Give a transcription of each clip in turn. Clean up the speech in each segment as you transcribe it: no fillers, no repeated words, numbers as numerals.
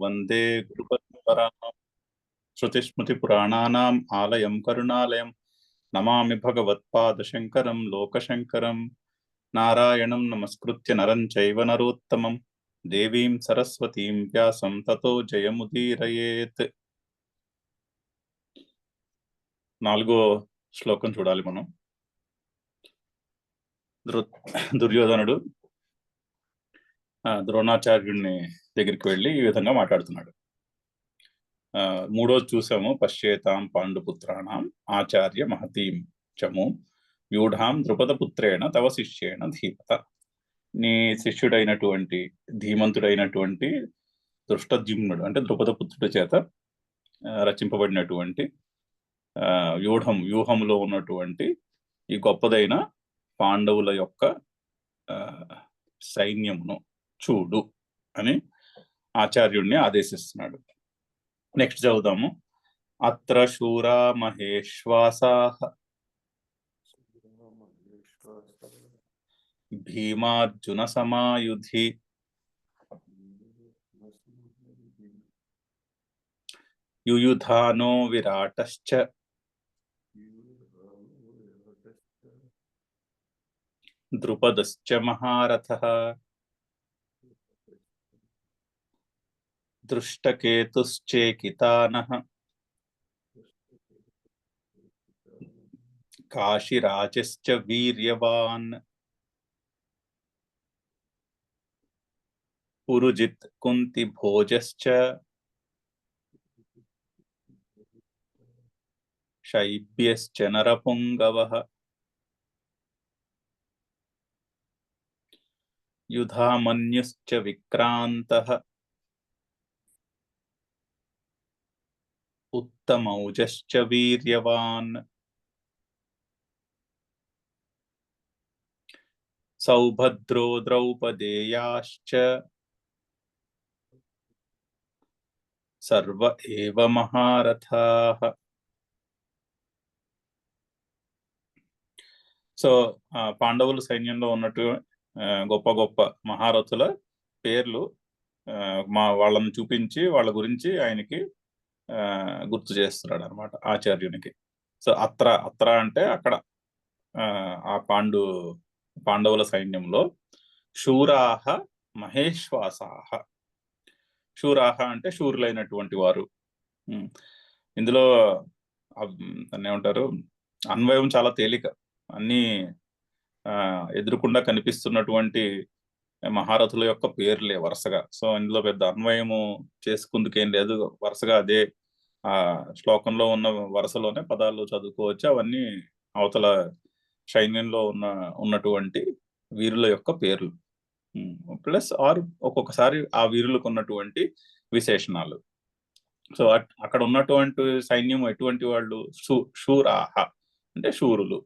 వందే గురుపరంపరాం శృతిస్మృతిపురాణానాం ఆలయం కరుణాలయం నమామి భగవత్పాదశంకరం లోకశంకరం నారాయణం నమస్కృత్య నరం చైవ నరోత్తమం దేవీం సరస్వతీం వ్యాసం తతో జయముదీరయేత్. 4వ శ్లోకం చూడాలి మనం. దుర్యోధనుడు ద్రోణాచార్యుడిని దగ్గరికి వెళ్ళి ఈ విధంగా మాట్లాడుతున్నాడు. 3రోజు చూసాము. పశ్యేతాం పాండుపుత్రాణం ఆచార్య మహతీం చము వ్యూఢాం ద్రుపదపుత్రేణ తవ శిష్యేణ ధీమత. నీ శిష్యుడైనటువంటి ధీమంతుడైనటువంటి దృష్టద్యుమ్నుడు అంటే ద్రుపదపుత్రుడి చేత రచింపబడినటువంటి వ్యూహంలో ఉన్నటువంటి ఈ గొప్పదైన పాండవుల యొక్క సైన్యమును చూడు అని ఆచార్యుడిని ఆదేశిస్తున్నాడు. నెక్స్ట్ చదువుదాము. అత్ర శూరా మహేశ్వాసాః భీమార్జున సమాయుధి యుయుధానో విరాటశ్చ ద్రుపదశ్చ మహారథః దృష్టకేతుశ్చేకితానః కాశీరాజశ్చ వీర్యవాన్ పురుజిత్ కుంతి భోజశ్చ శైబ్యశ్చ నరపుంగవః యుధామన్యుశ్చ విక్రాంతః ఉత్తమౌజశ్చ వీర్యవాన్ సౌభద్రో ద్రౌపదేయాశ్చ సర్వ ఏవ మహారథాః. సో పాండవుల సైన్యంలో ఉన్నట్టు గొప్ప గొప్ప మహారథుల పేర్లు వాళ్ళని చూపించి వాళ్ళ గురించి ఆయనకి గుర్తు చేస్తున్నాడు అనమాట ఆచార్యునికి. సో అత్ర అంటే అక్కడ ఆ పాండవుల సైన్యంలో శూరాహ మహేశ్వాసాహ. శూరాహ అంటే శూరులైనటువంటి వారు. ఇందులో దాన్ని ఏమంటారు, అన్వయం చాలా తేలిక. అన్ని ఎదురుకుండా కనిపిస్తున్నటువంటి మహారథుల యొక్క పేర్లే వరుసగా. సో ఇందులో పెద్ద అన్వయము చేసుకుందుకేం లేదు. వరుసగా అదే ఆ శ్లోకంలో ఉన్న వరుసలోనే పదాలు చదువుకోవచ్చు. అవన్నీ అవతల సైన్యంలో ఉన్నటువంటి వీరుల యొక్క పేర్లు ప్లస్ ఒక్కొక్కసారి ఆ వీరులకు ఉన్నటువంటి విశేషణాలు. సో అక్కడ ఉన్నటువంటి సైన్యం ఎటువంటి వాళ్ళు? శూరాహ అంటే శూరులు,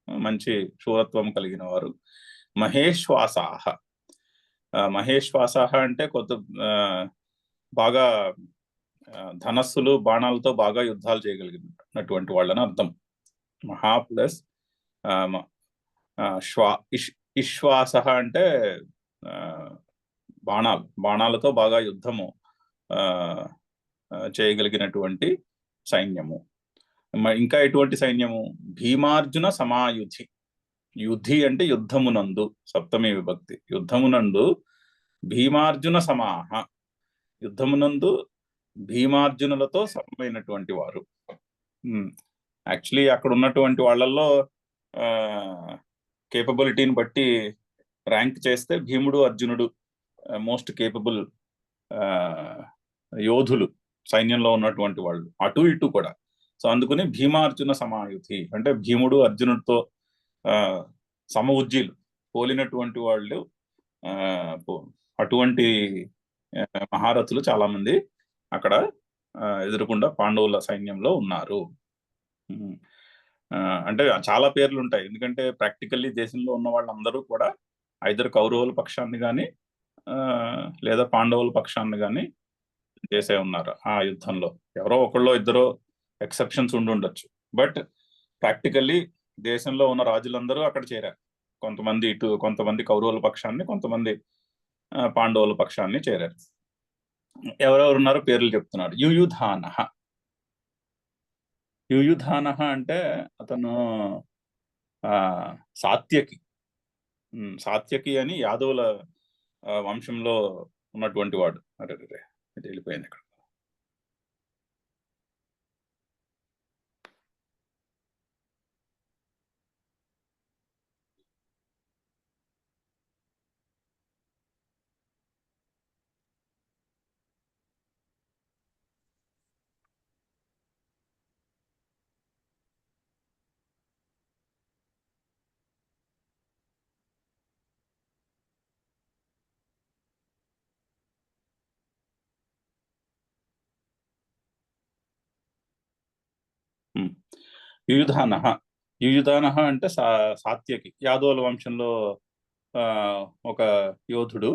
మంచి శూరత్వం కలిగిన వారు. మహేశ్వాసాహ, మహేశ్వాసాహ అంటే బాగా ధనస్సులు బాణాలతో బాగా యుద్ధాలు చేయగలిగినటువంటి వాళ్ళని అర్థం. మహా ప్లస్ ఇశ్వాస అంటే బాణాలతో బాగా యుద్ధము చేయగలిగినటువంటి సైన్యము. ఇంకా ఎటువంటి సైన్యము? భీమార్జున సమాయుధి. యుధి అంటే యుద్ధమునందు, సప్తమి విభక్తి. యుద్ధమునందు భీమార్జున సమాహ, యుద్ధమునందు భీమార్జునులతో సమమైనటువంటి వారు. యాక్చువల్లీ అక్కడ ఉన్నటువంటి వాళ్ళల్లో కేపబిలిటీని బట్టి ర్యాంక్ చేస్తే భీముడు అర్జునుడు మోస్ట్ కేపబుల్ యోధులు సైన్యంలో ఉన్నటువంటి వాళ్ళు, అటు ఇటు కూడా. సో అందుకని భీమార్జున సమాయుధి అంటే భీముడు అర్జునుడితో సమ ఉజ్జీలు, పోలినటువంటి వాళ్ళు. అటువంటి మహారథులు చాలా మంది అక్కడ ఎదురుకుండా పాండవుల సైన్యంలో ఉన్నారు. అంటే చాలా పేర్లు ఉంటాయి. ఎందుకంటే ప్రాక్టికల్లీ దేశంలో ఉన్న వాళ్ళందరూ కూడా ఐదర్ కౌరవుల పక్షాన్ని కానీ లేదా పాండవుల పక్షాన్ని కానీ చేసే ఉన్నారు ఆ యుద్ధంలో. ఎవరో ఒకళ్ళో ఇద్దరో ఎక్సెప్షన్స్ ఉండొచ్చు. బట్ ప్రాక్టికల్లీ దేశంలో ఉన్న రాజులందరూ అక్కడ చేరారు. కొంతమంది కౌరవుల పక్షాన్ని, కొంతమంది పాండవుల పక్షాన్ని చేరారు. ఎవరెవరు ఉన్నారో పేర్లు చెప్తున్నాడు. యుయుధాన. యుయుధాన అంటే అతను ఆ సాత్యకి. సాత్యకి అని యాదవుల వంశంలో ఉన్నటువంటి వాడు. అరే ఇది వెళ్ళిపోయింది ఇక్కడ. యుయుధాన. యుయుధాన అంటే సాత్యకి యాదవుల వంశంలో ఒక యోధుడు.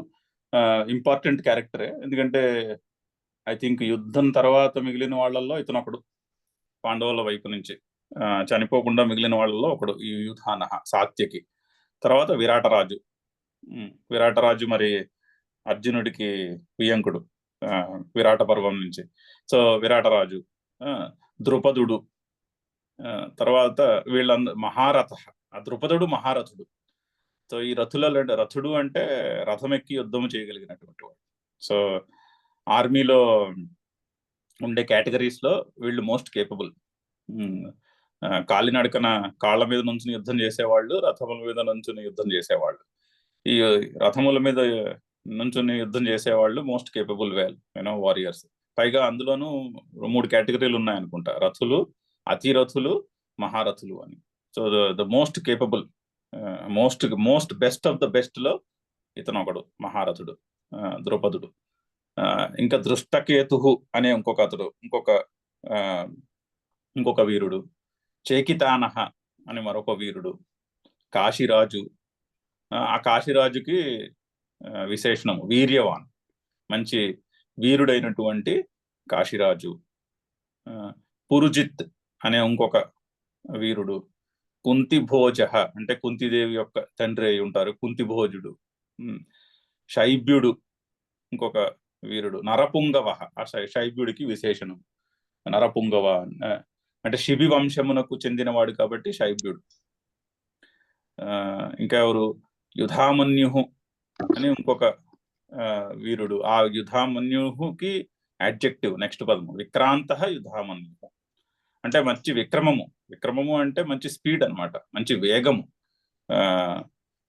ఇంపార్టెంట్ క్యారెక్టరే, ఎందుకంటే ఐ థింక్ యుద్ధం తర్వాత మిగిలిన వాళ్ళల్లో ఇతను ఒకడు. పాండవుల వైపు నుంచి చనిపోకుండా మిగిలిన వాళ్ళలో ఒకడు ఈ యుయుధాన సాత్యకి. తర్వాత విరాటరాజు. విరాటరాజు మరి అర్జునుడికి వియంకుడు విరాట పర్వం నుంచి. సో విరాటరాజు. ద్రుపదుడు. తర్వాత వీళ్ళందరూ మహారథ. ఆ ద్రుపదుడు మహారథుడు. సో ఈ రథులలో రథుడు అంటే రథం ఎక్కి యుద్ధం చేయగలిగినటువంటి వాడు. సో ఆర్మీలో ఉండే కేటగిరీస్ లో వీళ్ళు మోస్ట్ కేపబుల్. కాలినడకన కాళ్ళ మీద నుంచి యుద్ధం చేసేవాళ్ళు, రథముల మీద నుంచుని యుద్ధం చేసేవాళ్ళు. ఈ రథముల మీద నుంచుని యుద్ధం చేసేవాళ్ళు మోస్ట్ కేపబుల్ వారియర్స్. పైగా అందులోనూ 3 కేటగిరీలు ఉన్నాయనుకుంటా, రథులు, అతిరథులు, మహారథులు అని. So the most capable, most best of the best లో ఇతను ఒకడు మహారథుడు ద్రౌపదుడు. ఇంకా దృష్టకేతు అనే ఇంకొక వీరుడు. చేకితానహ అని మరొక వీరుడు. కాశీరాజు. ఆ కాశీరాజుకి విశేషణము వీర్యవాన్, మంచి వీరుడైనటువంటి కాశీరాజు. పురుజిత్ అనే ఇంకొక వీరుడు. కుంతిభోజ అంటే కుంతిదేవి యొక్క తండ్రి అయి ఉంటారు, కుంతిభోజుడు. శైబ్యుడు ఇంకొక వీరుడు. నరపుంగవ, ఆ శైబ్యుడికి విశేషణం నరపుంగవ అంటే శిబి వంశమునకు చెందినవాడు కాబట్టి శైబ్యుడు. ఇంకా ఎవరు? యుధామన్యు అని ఇంకొక వీరుడు. ఆ యుధామన్యుకి అడ్జెక్టివ్ నెక్స్ట్ పదము విక్రాంత యుధామన్యు అంటే మంచి విక్రమము అంటే మంచి స్పీడ్ అన్నమాట, మంచి వేగము.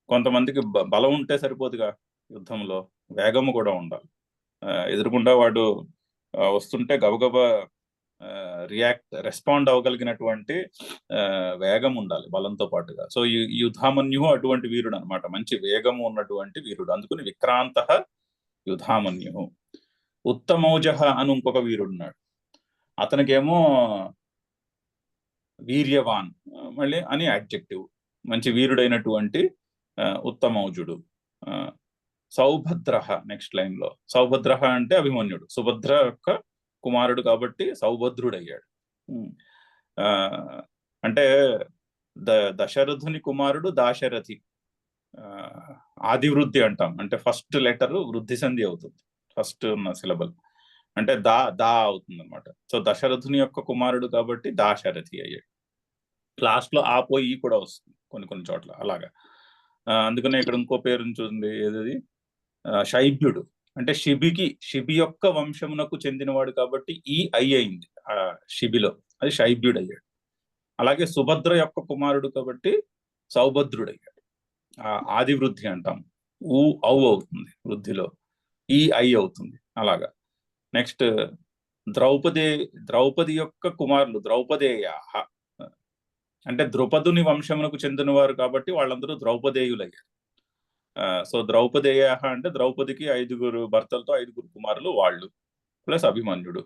కొంతమందికి బలం ఉంటే సరిపోదుగా, యుద్ధంలో వేగము కూడా ఉండాలి. ఎదురుకుండా వాడు వస్తుంటే గబగబా రెస్పాండ్ అవ్వగలిగినటువంటి వేగం ఉండాలి బలంతో పాటుగా. సో ఈ యుధామన్యు అటువంటి వీరుడు అనమాట, మంచి వేగము ఉన్నటువంటి వీరుడు. అందుకని విక్రాంత యుధామన్యు. ఉత్తమౌజ అని ఇంకొక వీరుడు ఉన్నాడు. అతనికేమో వీర్యవాన్ మళ్ళీ అని అడ్జెక్టివ్, మంచి వీరుడైనటువంటి ఉత్తమౌజుడు. సౌభద్ర నెక్స్ట్ లైన్ లో. సౌభద్ర అంటే అభిమన్యుడు, సుభద్ర యొక్క కుమారుడు కాబట్టి సౌభద్రుడయ్యాడు. అంటే దశరథుని కుమారుడు దాశరథి. ఆదివృద్ధి అంటాం, అంటే ఫస్ట్ లెటర్ వృద్ధి సంధి అవుతుంది, ఫస్ట్ ఉన్న సిలబల్ అంటే దా అవుతుంది అనమాట. సో దశరథుని యొక్క కుమారుడు కాబట్టి దాశరథి అయ్యాడు. లాస్ట్ లో ఆ పోయి కూడా వస్తుంది కొన్ని చోట్ల అలాగా. అందుకనే ఇక్కడ ఇంకో పేరు చూడండి, ఏది శైబ్యుడు అంటే శిబి యొక్క వంశమునకు చెందినవాడు కాబట్టి ఈ అయింది శిబిలో, అది శైబ్యుడు అయ్యాడు. అలాగే సుభద్ర యొక్క కుమారుడు కాబట్టి సౌభద్రుడు అయ్యాడు. ఆదివృద్ధి అంటాం, ఔ అవుతుంది వృద్ధిలో, ఈ అవుతుంది అలాగా. నెక్స్ట్ ద్రౌపది యొక్క కుమారులు ద్రౌపదేయ అంటే ద్రుపదుని వంశమునకు చెందినవారు కాబట్టి వాళ్ళందరూ ద్రౌపదేయులయ్యారు. సో ద్రౌపదేయ అంటే ద్రౌపదికి 5 భర్తలతో 5 కుమారులు వాళ్ళు, ప్లస్ అభిమన్యుడు.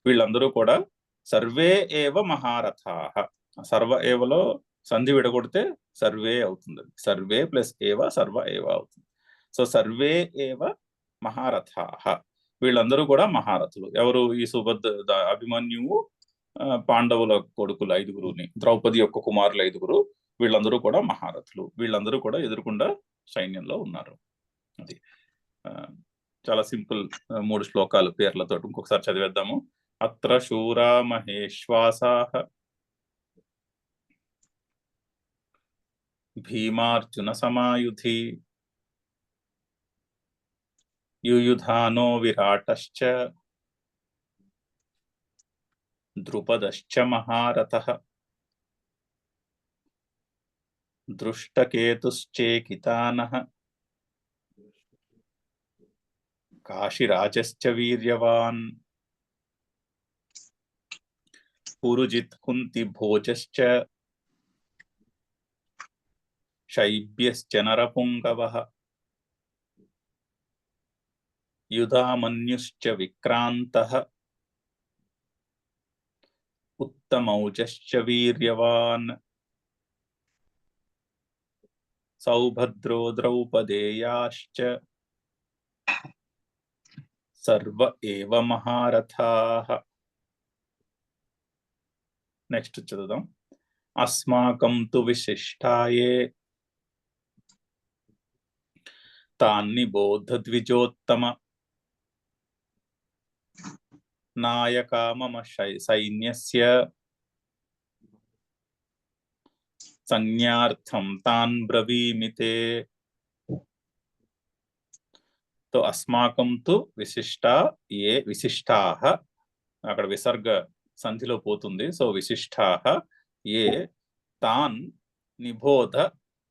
వీళ్ళందరూ కూడా సర్వే ఏవ మహారథాః. సర్వ ఏవలో సంధి విడగొడితే సర్వే అవుతుంది, సర్వే ప్లస్ ఏవ సర్వ ఏవ అవుతుంది. సో సర్వే ఏవ మహారథాః, వీళ్ళందరూ కూడా మహారథులు. ఎవరు? ఈ అభిమన్యువు, పాండవుల కొడుకులు 5గురుని, ద్రౌపది యొక్క కుమారులు 5గురు, వీళ్ళందరూ కూడా మహారథులు. వీళ్ళందరూ కూడా ఎదురుకుండా సైన్యంలో ఉన్నారు. అది చాలా సింపుల్ 3 శ్లోకాలు పేర్లతో ఇంకొకసారి చదివేద్దాము. అత్ర శూరా మహేశ్వాసాః భీమార్జున సమాయుధి యుయుధానో విరాటశ్చ ద్రుపదశ్చ మహారథః దృష్టకేతుశ్చేకితానః కాశీరాజశ్చ వీర్యవాన్ పురుజిత్ కుంతి భోజశ్చ శైబ్యశ్చ నరపుంగవః యుధామన్యుశ్చ విక్రాంతః ఉత్తమౌజశ్చ వీర్యవాన్ సౌభద్రో ద్రౌపదేయాశ్చ సర్వ ఏవ మహారథాః. నెక్స్ట్ చదువుదాం. అస్మాకం తు విశిష్టాయే తాన్నిబోధ ద్విజోత్తమ నాయకా మమ సైన్యస్య సంజ్ఞార్థం తాన్ బ్రవీమి తే. తో అస్మాకం తు విశిష్టా ఏ విశిష్టాః, అక్కడ విసర్గ సంధిలో పోతుంది. సో విశిష్టాః ఏ తాన్ నిబోధ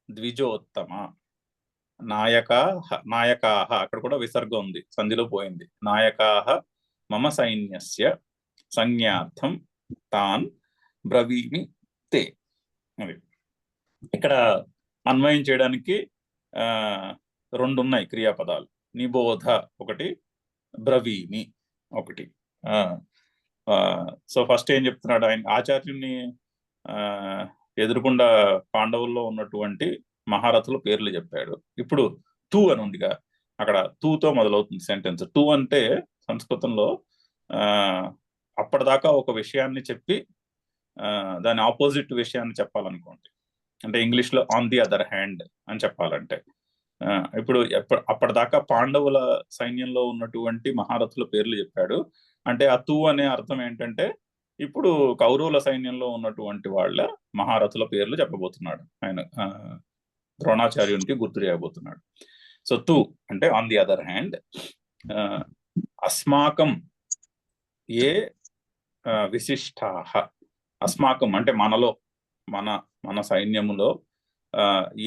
ద్విజోత్తమ నాయకాః అక్కడ కూడా విసర్గ ఉంది, సంధిలో పోయింది. నాయకాః మమ సైన్యస్య సంజ్ఞార్థం తాన్ బ్రవీమి తే. అది ఇక్కడ అన్వయం చేయడానికి 2 ఉన్నాయి క్రియాపదాలు. నిబోధ ఒకటి, బ్రవీమి ఒకటి. సో ఫస్ట్ ఏం చెప్తున్నాడు ఆయన? ఆచార్యుని ఎదురుకుండా పాండవుల్లో ఉన్నటువంటి మహారథుల పేర్లు చెప్పాడు. ఇప్పుడు తూ అని ఉందిగా, అక్కడ తూతో మొదలవుతుంది సెంటెన్స్. తూ అంటే సంస్కృతంలో అప్పటిదాకా ఒక విషయాన్ని చెప్పి దాని ఆపోజిట్ విషయాన్ని చెప్పాలనుకోండి. అంటే ఇంగ్లీష్ లో ఆన్ ది అదర్ హ్యాండ్ అని చెప్పాలంటే, ఇప్పుడు అప్పటిదాకా పాండవుల సైన్యంలో ఉన్నటువంటి మహారథుల పేర్లు చెప్పాడు. అంటే ఆ తూ అనే అర్థం ఏంటంటే ఇప్పుడు కౌరవుల సైన్యంలో ఉన్నటువంటి వాళ్ళ మహారథుల పేర్లు చెప్పబోతున్నాడు ఆయన. ద్రోణాచార్యునికి గుర్తు చేయబోతున్నాడు. సో తూ అంటే ఆన్ ది అదర్ హ్యాండ్. అస్మాకం ఏ విశిష్టాః, అస్మాకం అంటే మనలో, మన సైన్యములో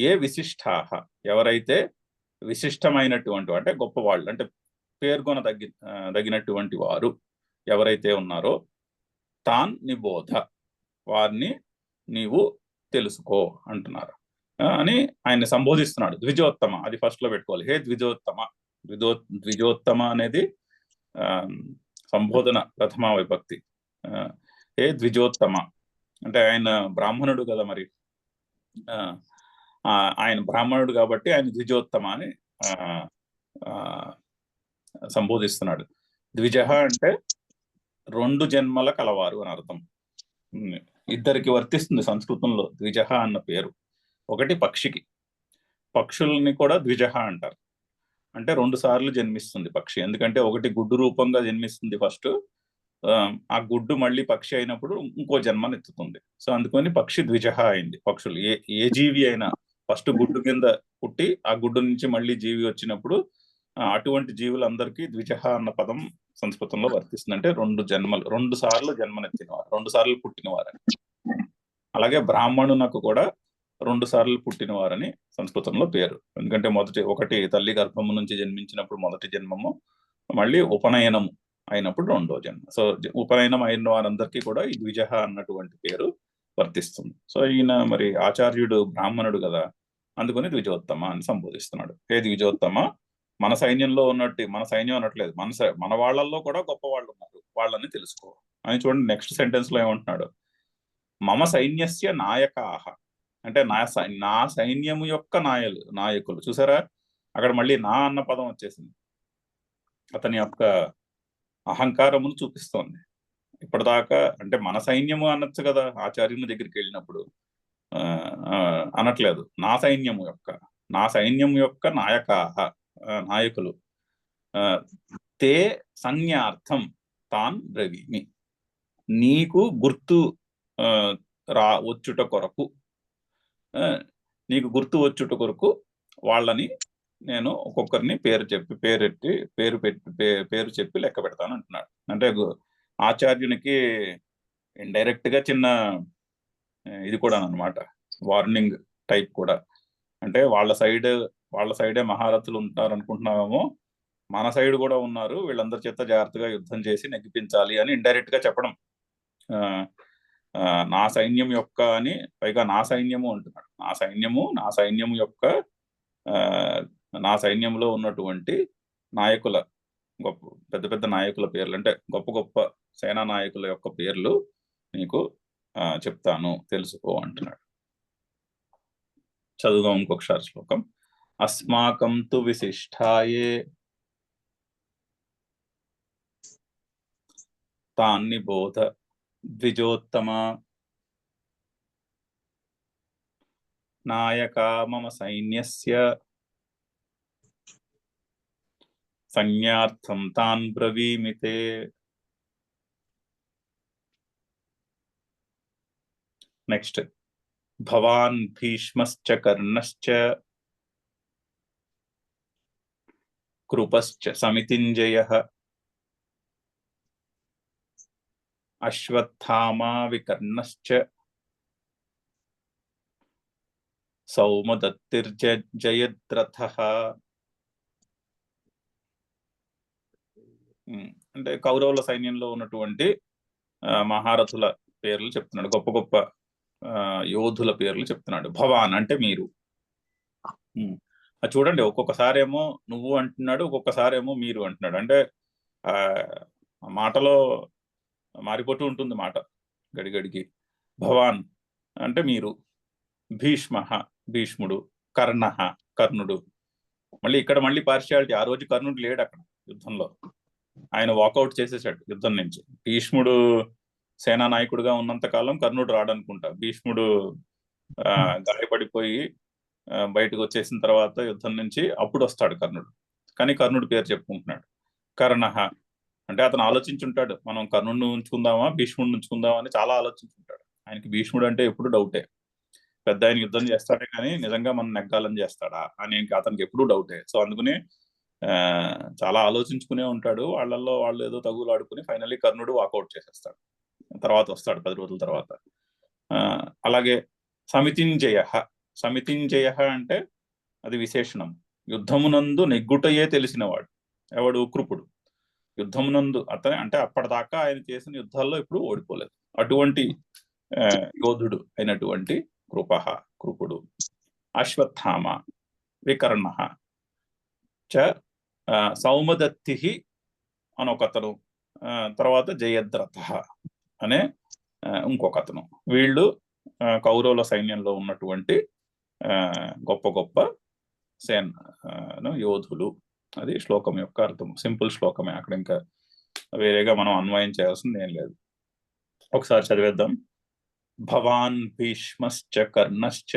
ఏ విశిష్టాః ఎవరైతే విశిష్టమైనటువంటి అంటే గొప్పవాళ్ళు, అంటే పేర్కొనదగినటువంటి వారు ఎవరైతే ఉన్నారో తాన్ నిబోధ వారిని నీవు తెలుసుకో అంటున్నారు అని ఆయన సంబోధిస్తున్నాడు. ద్విజోత్తమ అది ఫస్ట్ లో పెట్టుకోవాలి. హే ద్విజోత్తమ. ద్విజోత్తమ అనేది సంబోధన ప్రథమ విభక్తి. హే ద్విజోత్తమ అంటే ఆయన బ్రాహ్మణుడు కదా, మరి ఆయన బ్రాహ్మణుడు కాబట్టి ఆయన ద్విజోత్తమ అని సంబోధిస్తున్నాడు. ద్విజ అంటే 2 జన్మల కలవారు అని అర్థం. ఇద్దరికి వర్తిస్తుంది సంస్కృతంలో ద్విజ అన్న పేరు. ఒకటి పక్షికి, పక్షుల్ని కూడా ద్విజ అంటారు. అంటే 2 సార్లు జన్మిస్తుంది పక్షి. ఎందుకంటే ఒకటి గుడ్డు రూపంగా జన్మిస్తుంది ఫస్ట్, ఆ గుడ్డు మళ్ళీ పక్షి అయినప్పుడు ఇంకో జన్మనెత్తుతుంది. సో అందుకని పక్షి ద్విజ అయింది. పక్షులు ఏ జీవి అయినా ఫస్ట్ గుడ్డు కింద పుట్టి ఆ గుడ్డు నుంచి మళ్ళీ జీవి వచ్చినప్పుడు అటువంటి జీవులందరికీ ద్విజ అన్న పదం సంస్కృతంలో వర్తిస్తుంది. అంటే 2 సార్లు జన్మనెత్తినవారు, 2 సార్లు పుట్టినవారని. అలాగే బ్రాహ్మణునకు కూడా 2 సార్లు పుట్టినవారని సంస్కృతంలో పేరు. ఎందుకంటే ఒకటి తల్లి గర్భము నుంచి జన్మించినప్పుడు మొదటి జన్మము, మళ్ళీ ఉపనయనము అయినప్పుడు 2వ జన్మ. సో ఉపనయనం అయిన వారందరికీ కూడా ఈ ద్విజ అన్నటువంటి పేరు వర్తిస్తుంది. సో ఈయన మరి ఆచార్యుడు బ్రాహ్మణుడు కదా, అందుకని ద్విజోత్తమ అని సంబోధిస్తున్నాడు. హే ద్విజోత్తమ, మన సైన్యంలో ఉన్నట్టు, మన సైన్యం అనట్లేదు, మన వాళ్ళల్లో కూడా గొప్ప వాళ్ళు ఉన్నారు, వాళ్ళని తెలుసుకో అని. చూడండి నెక్స్ట్ సెంటెన్స్ లో ఏమంటున్నాడు? మమ సైన్యస్య నాయకాః అంటే నా సైన్యము యొక్క నాయకులు. చూసారా, అక్కడ మళ్ళీ నా అన్న పదం వచ్చేసింది. అతని యొక్క అహంకారమును చూపిస్తోంది. ఇప్పటిదాకా అంటే మన సైన్యము అనొచ్చు కదా ఆచార్యుని దగ్గరికి వెళ్ళినప్పుడు, అనట్లేదు. నా సైన్యం యొక్క నాయకులు తే సంజ్ఞార్థం తాన్ బ్రవీమి. నీకు గుర్తు వచ్చుట కొరకు, నీకు గుర్తు వచ్చుట కొరకు వాళ్ళని నేను ఒక్కొక్కరిని పేరు చెప్పి లెక్క పెడతాను అంటున్నాడు. అంటే ఆచార్యునికి ఇండైరెక్ట్ గా చిన్న ఇది కూడా అనమాట, వార్నింగ్ టైప్ కూడా. అంటే వాళ్ళ సైడే మహారథులు ఉంటారు అనుకుంటున్నామేమో, మన సైడ్ కూడా ఉన్నారు, వీళ్ళందరి చేత జాగ్రత్తగా యుద్ధం చేసి నెగ్గిపించాలి అని ఇండైరెక్ట్ గా చెప్పడం. నా సైన్యం యొక్క అని, పైగా నా సైన్యము అంటున్నాడు. నా సైన్యము యొక్క నా సైన్యంలో ఉన్నటువంటి నాయకుల, పెద్ద పెద్ద నాయకుల పేర్లు, అంటే గొప్ప గొప్ప సేనా నాయకుల యొక్క పేర్లు నీకు చెప్తాను, తెలుసుకో అంటున్నాడు. చదువుదాం ఇంకొకసారి శ్లోకం. అస్మాకం తు విశిష్టాయే తాన్ని బోధ ద్విజోత్తమ నాయకా మమ సైన్యస్య సంజ్ఞార్థం తాన్ బ్రవీమితే. నెక్స్ట్, భవాన్ భీష్మశ్చ కర్ణశ్చ కృపశ్చ సమితింజయః అశ్వత్థామా వికర్ణశ్చ సౌమదత్తిర్జయద్రథః. అంటే కౌరవుల సైన్యంలో ఉన్నటువంటి మహారథుల పేర్లు చెప్తున్నాడు, గొప్ప గొప్ప యోధుల పేర్లు చెప్తున్నాడు. భవాన్ అంటే మీరు. చూడండి, ఒక్కొక్కసారి ఏమో నువ్వు అంటున్నాడు, ఒక్కొక్కసారి ఏమో మీరు అంటున్నాడు. అంటే మాటలో మారిపోతూ ఉంటుంది మాట గడిగడికి. భవాన్ అంటే మీరు, భీష్మ భీష్ముడు, కర్ణ కర్ణుడు. మళ్ళీ ఇక్కడ మళ్ళీ పార్షియాలిటీ, ఆ రోజు కర్ణుడు లేడు అక్కడ యుద్ధంలో, ఆయన వాకౌట్ చేసేసాడు యుద్ధం నుంచి. భీష్ముడు సేనా నాయకుడుగా ఉన్నంత కాలం కర్ణుడు రాడనుకుంటా. భీష్ముడు గాయపడిపోయి బయటకు వచ్చేసిన తర్వాత యుద్ధం నుంచి అప్పుడు వస్తాడు కర్ణుడు. కానీ కర్ణుడు పేరు చెప్పుకుంటున్నాడు. కర్ణ అంటే అతను ఆలోచించుంటాడు, మనం కర్ణుడిని ఉంచుకుందామా భీష్ముడిని ఉంచుకుందామా అని చాలా ఆలోచించుంటాడు. ఆయనకి భీష్ముడు అంటే ఎప్పుడు డౌటే. పెద్ద ఆయన యుద్ధం చేస్తాడే కానీ నిజంగా మనం నెగ్గాలని చేస్తాడా అని అతనికి ఎప్పుడు డౌటే. సో అందుకని చాలా ఆలోచించుకునే ఉంటాడు. వాళ్ళల్లో వాళ్ళు ఏదో తగులు ఆడుకుని ఫైనల్లీ కర్ణుడు వాకౌట్ చేసేస్తాడు. తర్వాత వస్తాడు 10 రోజుల తర్వాత. అలాగే సమితింజయ అంటే అది విశేషణం. యుద్ధమునందు నెగ్గుటయే తెలిసినవాడు ఎవడు? కృపుడు. యుద్ధమునందు అతనే, అంటే అప్పటిదాకా ఆయన చేసిన యుద్ధాల్లో ఎప్పుడు ఓడిపోలేదు. అటువంటి యోధుడు అయినటువంటి కృపుడు. అశ్వత్థామ వికర్ణ చ సౌమదత్తి అని ఒకతను, తర్వాత జయద్రథ అనే ఇంకొకతను. వీళ్ళు కౌరవుల సైన్యంలో ఉన్నటువంటి గొప్ప గొప్ప యోధులు. అది శ్లోకం యొక్క అర్థం. సింపుల్ శ్లోకమే, అక్కడ ఇంకా వేరేగా మనం అన్వయం చేయాల్సింది ఏం లేదు. ఒకసారి చదివేద్దాం. భవాన్ భీష్మశ్చ కర్ణశ్చ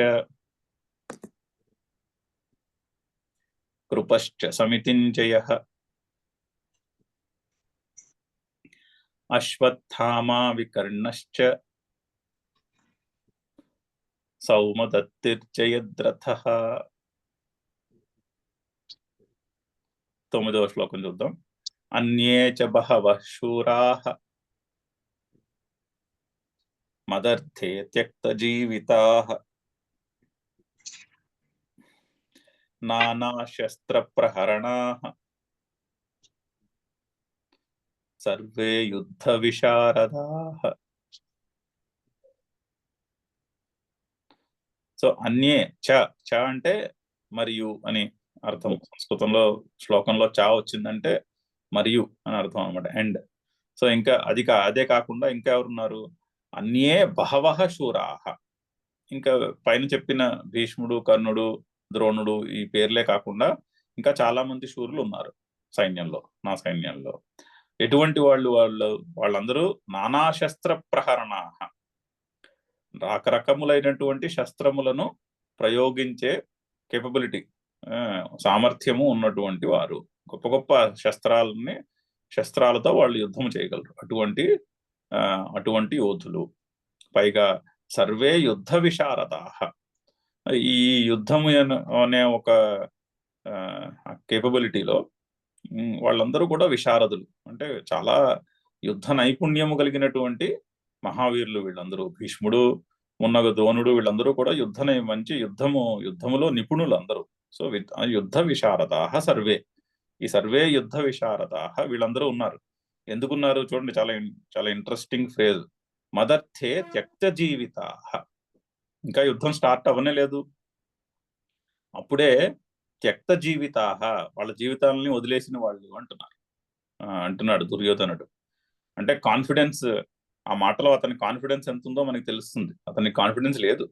కృపశ్చ సమితింజయః అశ్వత్థామా వికర్ణశ్చ సౌమదత్తిర్జయద్రథః. 9వ శ్లోకం చూద్దాం. అన్యే చ బహవః శూరాః మదర్థే త్యక్తజీవితాః నానాశస్త్రప్రహరణాః సర్వే యుద్ధ విశారదాః. సో అన్యే చ అంటే మరియు అని అర్థం. సంస్కృతంలో శ్లోకంలో చ వచ్చిందంటే మరియు అని అర్థం అనమాట, అండ్. సో ఇంకా అదే కాకుండా ఇంకా ఎవరున్నారు? అన్యే బహవః శూరాః. ఇంకా పైన చెప్పిన భీష్ముడు, కర్ణుడు, ద్రోణుడు ఈ పేర్లే కాకుండా ఇంకా చాలా మంది శూరులు ఉన్నారు సైన్యంలో, నా సైన్యంలో. ఎటువంటి వాళ్ళందరూ నానా శస్త్ర ప్రహరణాః, రకరకములైనటువంటి శస్త్రములను ప్రయోగించే కేపబిలిటీ, సామర్థ్యము ఉన్నటువంటి వారు. గొప్ప గొప్ప శస్త్రాలతో వాళ్ళు యుద్ధం చేయగలరు. అటువంటి యోధులు. పైగా సర్వే యుద్ధ విశారదాహ. ఈ యుద్ధము అనే ఒక కేపబిలిటీలో వాళ్ళందరూ కూడా విశారదులు, అంటే చాలా యుద్ధ నైపుణ్యము కలిగినటువంటి మహావీరులు వీళ్ళందరూ. భీష్ముడు, ద్రోణుడు, వీళ్ళందరూ కూడా మంచి యుద్ధములో నిపుణులు అందరూ. సో యుద్ధ విశారదాహ సర్వే. ఈ సర్వే యుద్ధ విశారదాహ వీళ్ళందరూ ఉన్నారు. ఎందుకున్నారు చూడండి, చాలా చాలా ఇంట్రెస్టింగ్ ఫ్రేజ్. మదర్థే త్యక్త జీవితాహ. ఇంకా యుద్ధం స్టార్ట్ అవ్వనే లేదు, అప్పుడే త్యక్త జీవితాహ, వాళ్ళ జీవితాలని వదిలేసిన వాళ్ళు అంటున్నాడు దుర్యోధనుడు. అంటే కాన్ఫిడెన్స్, ఆ మాటలో అతని కాన్ఫిడెన్స్ ఎంత ఉందో మనకి తెలుస్తుంది. అతనికి కాన్ఫిడెన్స్ లేదు,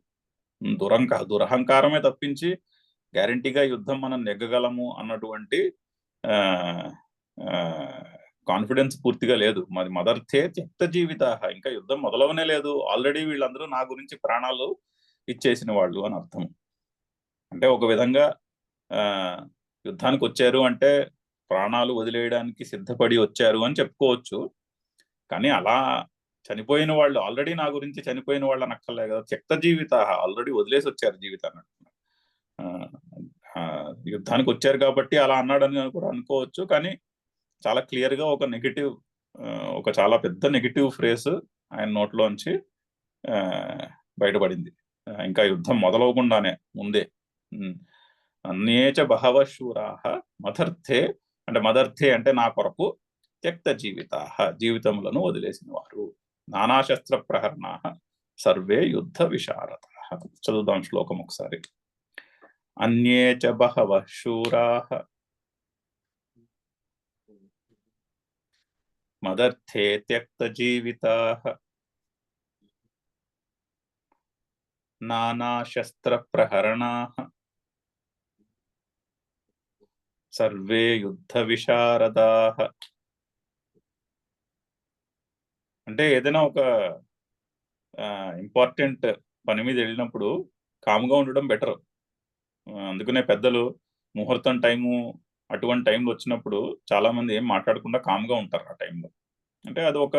దురహంకారమే తప్పించి గ్యారంటీగా యుద్ధం మనం నెగ్గగలము అన్నటువంటి కాన్ఫిడెన్స్ పూర్తిగా లేదు. మరి మదర్థే త్యక్త జీవితాహ, ఇంకా యుద్ధం మొదలవనే లేదు, ఆల్రెడీ వీళ్ళందరూ నా గురించి ప్రాణాలు ఇచ్చేసిన వాళ్ళు అని అర్థం. అంటే ఒక విధంగా యుద్ధానికి వచ్చారు అంటే ప్రాణాలు వదిలేయడానికి సిద్ధపడి వచ్చారు అని చెప్పుకోవచ్చు. కానీ అలా చనిపోయిన వాళ్ళు, ఆల్రెడీ నా గురించి చనిపోయిన వాళ్ళు అనక్కర్లే కదా, త్యక్త జీవిత, ఆల్రెడీ వదిలేసి వచ్చారు జీవితాన్ని. యుద్ధానికి వచ్చారు కాబట్టి అలా అన్నాడని కూడా అనుకోవచ్చు. కానీ చాలా క్లియర్ గా ఒక చాలా పెద్ద నెగిటివ్ ఫ్రేజ్ ఆయన నోట్లోంచి బయటపడింది, ఇంకా యుద్ధం మొదలవకుండానే ముందే. అన్యేచ బహవ శూరాహ మదర్థే అంటే నా కొరకు త్యక్త జీవితాహ, జీవితములను వదిలేసిన వారు. నానాశస్త్ర ప్రహరణాహ సర్వే యుద్ధ విశారదాహ. చదువుదాం శ్లోకం ఒకసారి. అన్యేచ బహవ శూరాహ మదర్థే త్యక్త జీవితాహ నానాశస్త్ర ప్రహరణాహ సర్వే యుద్ధ విశారదాహ. అంటే ఏదైనా ఒక ఇంపార్టెంట్ పని మీద వెళ్ళినప్పుడు కామ్గా ఉండడం బెటర్. అందుకనే పెద్దలు ముహూర్తం టైము అటువంటి టైంలో వచ్చినప్పుడు చాలా మంది ఏం మాట్లాడకుండా కామ్గా ఉంటారు ఆ టైంలో. అంటే అది ఒక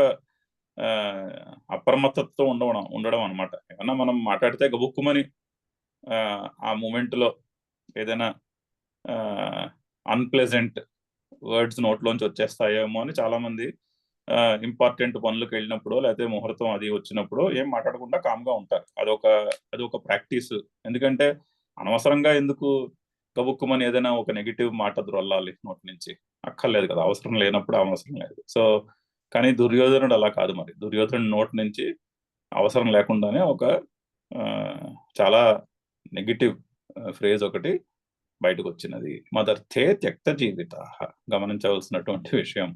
అప్రమత్తతో ఉండడం అనమాట. ఏమన్నా మనం మాట్లాడితే గబుక్కుమని ఆ మూమెంట్లో ఏదైనా అన్ప్లెజెంట్ వర్డ్స్ నోట్లోంచి వచ్చేస్తాయేమో అని చాలా మంది ఇంపార్టెంట్ పనులకు వెళ్ళినప్పుడు లేకపోతే ముహూర్తం అది వచ్చినప్పుడు ఏం మాట్లాడకుండా కామ్గా ఉంటారు. అదొక ప్రాక్టీస్. ఎందుకంటే అనవసరంగా ఎందుకు గబుక్కుమని ఏదైనా ఒక నెగిటివ్ మాట దొరలాలి నోటి నుంచి, అక్కర్లేదు కదా, అవసరం లేనప్పుడు అవసరం లేదు. సో కానీ దుర్యోధనుడు అలా కాదు. మరి దుర్యోధనుడు నోటి నుంచి అవసరం లేకుండానే ఒక చాలా నెగిటివ్ ఫ్రేజ్ ఒకటి బయటకు వచ్చినది. మదర్థే త్యక్త జీవిత, గమనించవలసినటువంటి విషయం.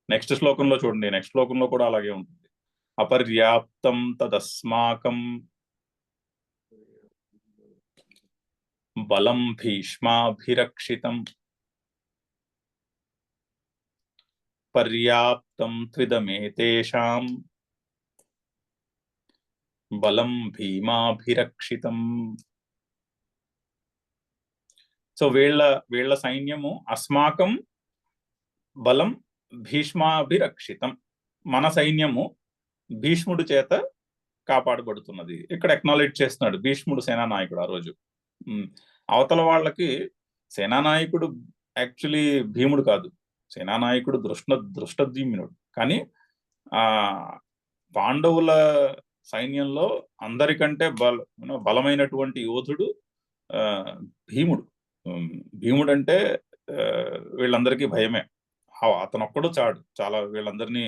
నెక్స్ట్ శ్లోకంలో చూడండి, నెక్స్ట్ శ్లోకంలో కూడా అలాగే ఉంటుంది. అపర్యాప్తం తదస్మాకం బలం భీష్మాభిరక్షితం పర్యాప్తం త్విదమేతేషాం బలం భీమాభిరక్షితం. సో వీళ్ళ సైన్యము అస్మాకం బలం భీష్మాభిరక్షితం, మన సైన్యము భీష్ముడి చేత కాపాడబడుతున్నది. ఇక్కడ ఎక్నాలెడ్జ్ చేస్తున్నాడు భీష్ముడు సేనానాయకుడు. ఆ రోజు అవతల వాళ్ళకి సేనానాయకుడు యాక్చువల్లీ భీముడు కాదు, సేనానాయకుడు దృష్టద్యుమ్నుడు. కానీ ఆ పాండవుల సైన్యంలో అందరికంటే బలమైనటువంటి యోధుడు భీముడు. భీముడు అంటే వీళ్ళందరికీ భయమే, అతను ఒక్కడు చాడు చాలా వీళ్ళందరినీ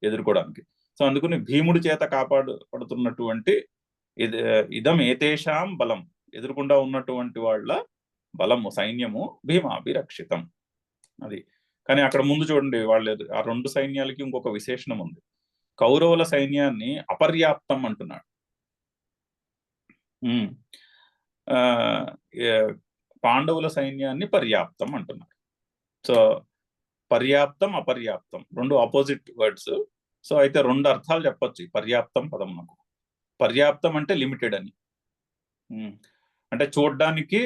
ఎదుర్కోవడానికి. సో అందుకని భీముడి చేత కాపాడబడుతున్నటువంటి ఇదం ఏతేషాం బలం, ఎదురుకుండా ఉన్నటువంటి వాళ్ళ బలము సైన్యము భీమాభిరక్షితం. అది. కానీ అక్కడ ముందు చూడండి, ఆ రెండు సైన్యాలకి ఇంకొక విశేషణం ఉంది. కౌరవుల సైన్యాన్ని అపర్యాప్తం అంటున్నాడు, పాండవుల సైన్యాన్ని పర్యాప్తం అంటున్నారు. సో పర్యాప్తం అపర్యాప్తం రెండు ఆపోజిట్ వర్డ్స్. సో అయితే రెండు అర్థాలు చెప్పొచ్చు ఈ పర్యాప్తం పదం. నాకు పర్యాప్తం అంటే లిమిటెడ్ అని, అంటే చూడ్డానికి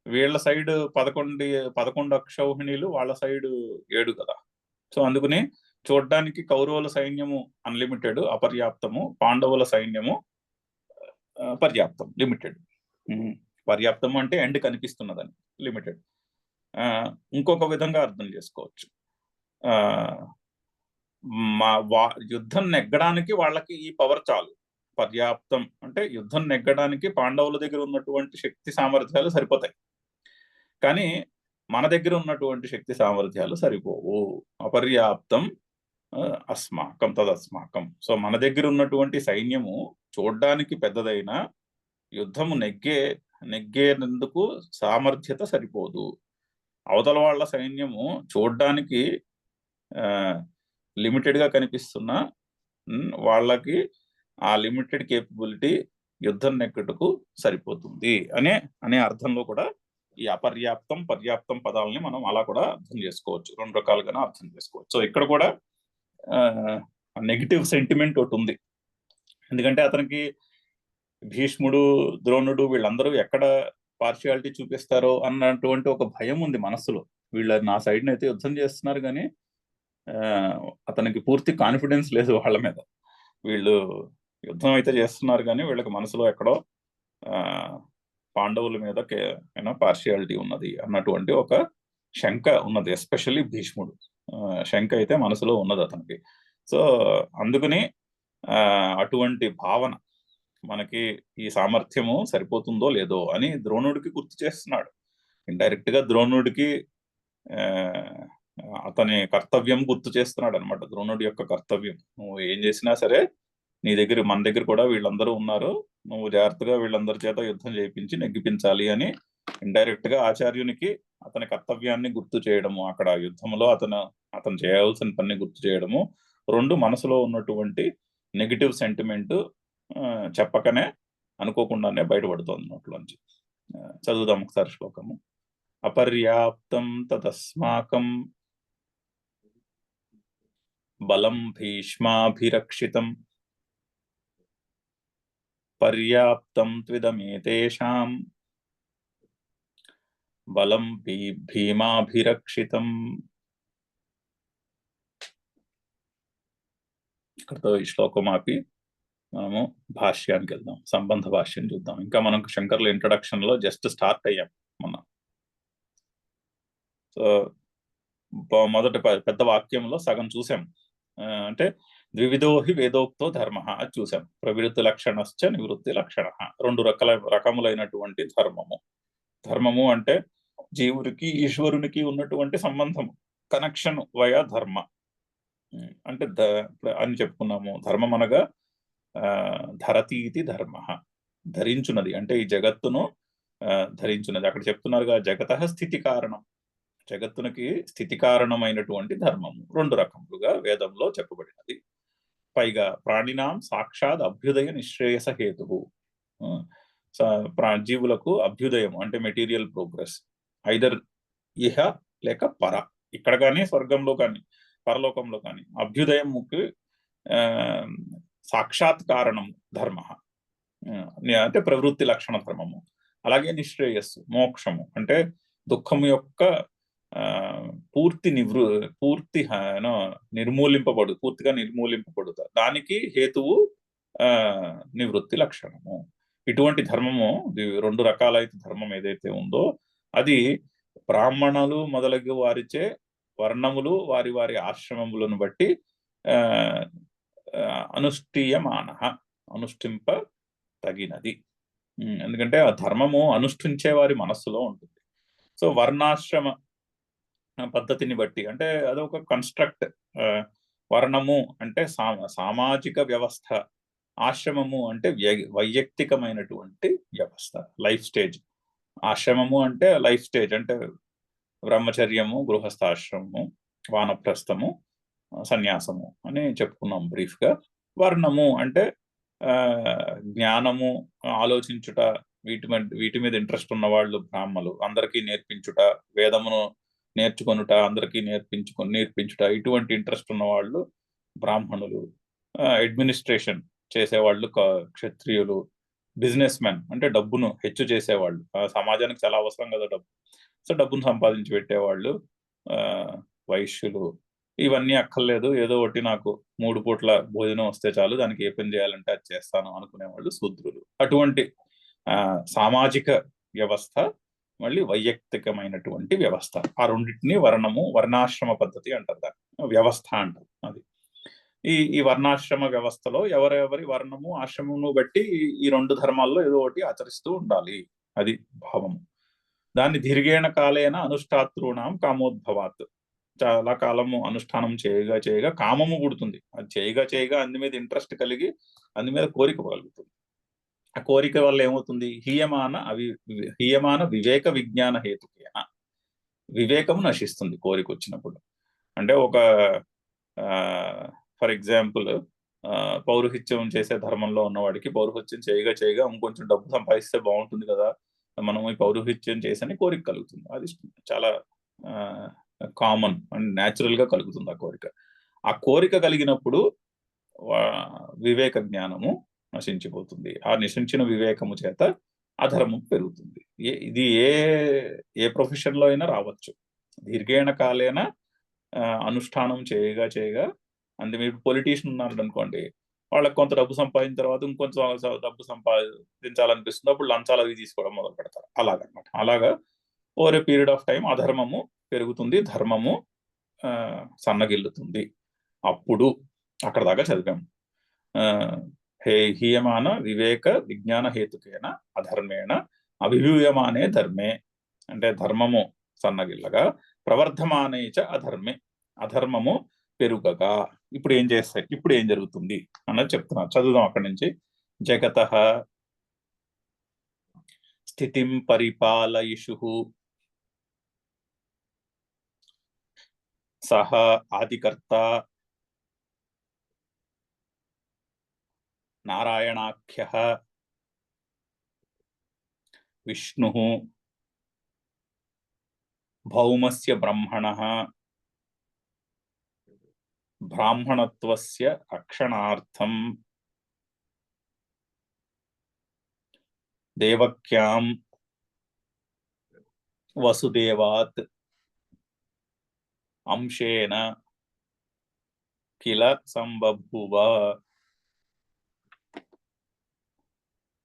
వీళ్ళ సైడ్ 11 అక్షౌహిణీలు, వాళ్ళ సైడ్ 7 కదా. సో అందుకని చూడ్డానికి కౌరవుల సైన్యము అన్లిమిటెడ్, అపర్యాప్తము, పాండవుల సైన్యము పర్యాప్తం, లిమిటెడ్. పర్యాప్తం అంటే ఎండ్ కనిపిస్తున్నదని, లిమిటెడ్. ఇంకొక విధంగా అర్థం చేసుకోవచ్చు. యుద్ధం నెగ్గడానికి వాళ్ళకి ఈ పవర్ చాలు. పర్యాప్తం అంటే యుద్ధం నెగ్గడానికి పాండవుల దగ్గర ఉన్నటువంటి శక్తి సామర్థ్యాలు సరిపోతాయి, కానీ మన దగ్గర ఉన్నటువంటి శక్తి సామర్థ్యాలు సరిపోవు. అపర్యాప్తం అస్మాకం తదస్మాకం. సో మన దగ్గర ఉన్నటువంటి సైన్యము చూడ్డానికి పెద్దదైన యుద్ధము నెగ్గేందుకు సామర్థ్యత సరిపోదు. అవతల వాళ్ళ సైన్యము చూడ్డానికి లిమిటెడ్ గా కనిపిస్తున్న వాళ్ళకి ఆ లిమిటెడ్ కేపబిలిటీ యుద్ధం నెగ్గటకు సరిపోతుంది అనే అర్థంలో కూడా ఈ అపర్యాప్తం పర్యాప్తం పదాలని మనం అలా కూడా అర్థం చేసుకోవచ్చు, 2 రకాలుగానే అర్థం చేసుకోవచ్చు. సో ఇక్కడ కూడా నెగిటివ్ సెంటిమెంట్ ఒకటి ఉంది. ఎందుకంటే అతనికి భీష్ముడు, ద్రోణుడు వీళ్ళందరూ ఎక్కడ పార్షియాలిటీ చూపిస్తారో అన్నటువంటి ఒక భయం ఉంది మనస్సులో. వీళ్ళ నా సైడ్ అయితే యుద్ధం చేస్తున్నారు, కానీ అతనికి పూర్తి కాన్ఫిడెన్స్ లేదు వాళ్ళ మీద. వీళ్ళు యుద్ధం అయితే చేస్తున్నారు, కానీ వీళ్ళకి మనసులో ఎక్కడో పాండవుల మీద పార్షియాలిటీ ఉన్నది అన్నటువంటి ఒక శంక ఉన్నది. ఎస్పెషల్లీ భీష్ముడు శంక అయితే మనసులో ఉన్నది అతనికి. సో అందుకని అటువంటి భావన మనకి ఈ సామర్థ్యము సరిపోతుందో లేదో అని ద్రోణుడికి గుర్తు చేస్తున్నాడు. ఇండైరెక్ట్ గా ద్రోణుడికి అతని కర్తవ్యం గుర్తు చేస్తున్నాడు అనమాట. ద్రోణుడి యొక్క కర్తవ్యం, నువ్వు ఏం చేసినా సరే మన దగ్గర కూడా వీళ్ళందరూ ఉన్నారు, నువ్వు జాగ్రత్తగా వీళ్ళందరి చేత యుద్ధం చేయించి నెగ్గిపించాలి అని ఇండైరెక్ట్ గా ఆచార్యునికి అతని కర్తవ్యాన్ని గుర్తు చేయడము, అక్కడ యుద్ధంలో అతను చేయాల్సిన పని గుర్తు చేయడము, 2 మనసులో ఉన్నటువంటి నెగిటివ్ సెంటిమెంట్ చెప్పకనే అనుకోకుండానే బయటపడుతోంది నోట్లోంచి. చదువుదాం ఒకసారి శ్లోకము. అపర్యాప్తం తదస్మాకం బలం భీష్మాభిరక్షితం పర్యాప్తం త్విదమేతేషాం బలం భీమాభిరక్షితం. ఇక్కడతో ఈ శ్లోకం ఆపి మనము భాష్యానికి వెళ్దాం, సంబంధ భాష్యం చూద్దాం. ఇంకా మనం శంకర్ల ఇంట్రడక్షన్ లో జస్ట్ స్టార్ట్ అయ్యాం మొన్న. సో మొదటి పెద్ద వాక్యంలో సగం చూసాం. అంటే ద్వివిధోహి వేదోక్తో ధర్మ అది చూసాం. ప్రవృత్తి లక్షణశ్చ నివృత్తి లక్షణ, 2 రకములైనటువంటి ధర్మము అంటే జీవుడికి ఈశ్వరునికి ఉన్నటువంటి సంబంధము, కనెక్షన్ వయా ధర్మ అంటే అని చెప్పుకున్నాము. ధర్మం అనగా ధరతీతి ధర్మ, ధరించున్నది అంటే ఈ జగత్తును ధరించున్నది. అక్కడ చెప్తున్నారుగా జగత స్థితి కారణం, జగత్తునికి స్థితి కారణమైనటువంటి ధర్మము 2 రకములుగా వేదంలో చెప్పబడినది. పైగా ప్రాణినాం సాక్షాత్ అభ్యుదయ నిశ్రేయస హేతువు, జీవులకు అభ్యుదయం అంటే మెటీరియల్ ప్రోగ్రెస్, ఐదర్ ఇహ లేక పర, ఇక్కడ కానీ స్వర్గంలో కానీ పరలోకంలో కానీ అభ్యుదయముకి సాక్షాత్ కారణం ధర్మ అంటే ప్రవృత్తి లక్షణ ధర్మము. అలాగే నిశ్రేయస్సు మోక్షము అంటే దుఃఖము యొక్క పూర్తిగా నిర్మూలింపబడుతా, దానికి హేతువు నివృత్తి లక్షణము. ఇటువంటి ధర్మము 2 రకాలైతే ధర్మం ఏదైతే ఉందో అది బ్రాహ్మణులు మొదలగు వారిచే వర్ణములు వారి వారి ఆశ్రమములను బట్టి అనుష్ఠింప తగినది. ఎందుకంటే ఆ ధర్మము అనుష్ఠించే వారి మనస్సులో ఉంటుంది. సో వర్ణాశ్రమ పద్ధతిని బట్టి అంటే అదొక కన్స్ట్రక్ట్. వర్ణము అంటే సామాజిక వ్యవస్థ, ఆశ్రమము అంటే వైయక్తికమైనటువంటి వ్యవస్థ, లైఫ్ స్టేజ్. ఆశ్రమము అంటే లైఫ్ స్టేజ్ అంటే బ్రహ్మచర్యము, గృహస్థాశ్రమము, వానప్రస్థము, సన్యాసము అని చెప్పుకున్నాం బ్రీఫ్ గా. వర్ణము అంటే జ్ఞానము, ఆలోచించుట, వీటి మీద ఇంట్రెస్ట్ ఉన్న వాళ్ళు బ్రాహ్మలు, అందరికీ నేర్పించుట, వేదమును నేర్చుకొనుట, అందరికీ నేర్పించుట, ఇటువంటి ఇంట్రెస్ట్ ఉన్న వాళ్ళు బ్రాహ్మణులు. అడ్మినిస్ట్రేషన్ చేసేవాళ్ళు క్షత్రియులు, బిజినెస్ మెన్ అంటే డబ్బును హెచ్చు చేసేవాళ్ళు, సమాజానికి చాలా అవసరం కదా డబ్బు. సో డబ్బును సంపాదించి పెట్టేవాళ్ళు, వైశ్యులు. ఇవన్నీ అక్కర్లేదు, ఏదో ఒకటి నాకు 3 పూట్ల భోజనం వస్తే చాలు, దానికి ఏ పని చేయాలంటే అది చేస్తాను అనుకునేవాళ్ళు శూద్రులు. అటువంటి సామాజిక వ్యవస్థ, మళ్ళీ వైయక్తికమైనటువంటి వ్యవస్థ, ఆ రెండింటిని వర్ణాశ్రమ పద్ధతి అంటారు, దాన్ని వ్యవస్థ అంటారు. అది ఈ వర్ణాశ్రమ వ్యవస్థలో ఎవరెవరి వర్ణము ఆశ్రమమును బట్టి ఈ 2 ధర్మాల్లో ఏదో ఒకటి ఆచరిస్తూ ఉండాలి, అది భావము. దాన్ని దీర్ఘేణ కాలేన అనుష్ఠాతృణాం కామోద్భవాత్. చాలా కాలము అనుష్ఠానం చేయగా చేయగా కామము పుడుతుంది, అది చేయగా చేయగా అందు మీద ఇంట్రెస్ట్ కలిగి అందు మీద కోరిక కలుగుతుంది. ఆ కోరిక వల్ల ఏమవుతుంది, హీయమాన వివేక విజ్ఞాన హేతుకేన వివేకము నశిస్తుంది కోరిక వచ్చినప్పుడు. అంటే ఒక ఫర్ ఎగ్జాంపుల్ పౌరోహిత్యం చేసే ధర్మంలో ఉన్నవాడికి పౌరోహిత్యం చేయగా చేయగా ఇంకొంచెం డబ్బు సంపాదిస్తే బాగుంటుంది కదా, మనం ఈ పౌరోహిత్యం చేసని కోరిక కలుగుతుంది. అది చాలా కామన్ అండ్ న్యాచురల్ గా కలుగుతుంది ఆ కోరిక. ఆ కోరిక కలిగినప్పుడు వివేక జ్ఞానము నశించిపోతుంది. ఆ నశించిన వివేకము చేత అధర్మం పెరుగుతుంది. ఇది ఏ ప్రొఫెషన్ లో అయినా రావచ్చు. దీర్ఘేణ కాలేన అనుష్ఠానం చేయగా చేయగా, అంటే మీరు పొలిటీషియన్ ఉన్నారు అనుకోండి, వాళ్ళకి కొంత డబ్బు సంపాదించిన తర్వాత ఇంకొంచెం డబ్బు సంపాదించాలనిపిస్తుంది, అప్పుడు లంచాలు అవి తీసుకోవడం మొదలు పెడతారు. అలాగనమాట. అలాగా over a period of time అధర్మము పెరుగుతుంది, ధర్మము సన్నగిల్లుతుంది. అప్పుడు అక్కడ దాకా చదివాము. హీయమాన వివేక విజ్ఞాన హేతుకేన అధర్మేణ అభిభూయమానే ధర్మే, అంటే ధర్మము సన్నగిల్లగా, ప్రవర్ధమానే చ అధర్మే, అధర్మము పెరుగగా ఇప్పుడు ఏం జరుగుతుంది అన్నది చెప్తున్నారు. చదువుదాం అక్కడి నుంచి. జగతః స్థితిం పరిపాలయిషుః సహ ఆదికర్త నారాయణాఖ్యః విష్ణుః భౌమస్య బ్రహ్మణః బ్రాహ్మణత్వస్య రక్షణార్థం దేవక్యాం వసుదేవాత్ అంశేన కిల సంబభూవ.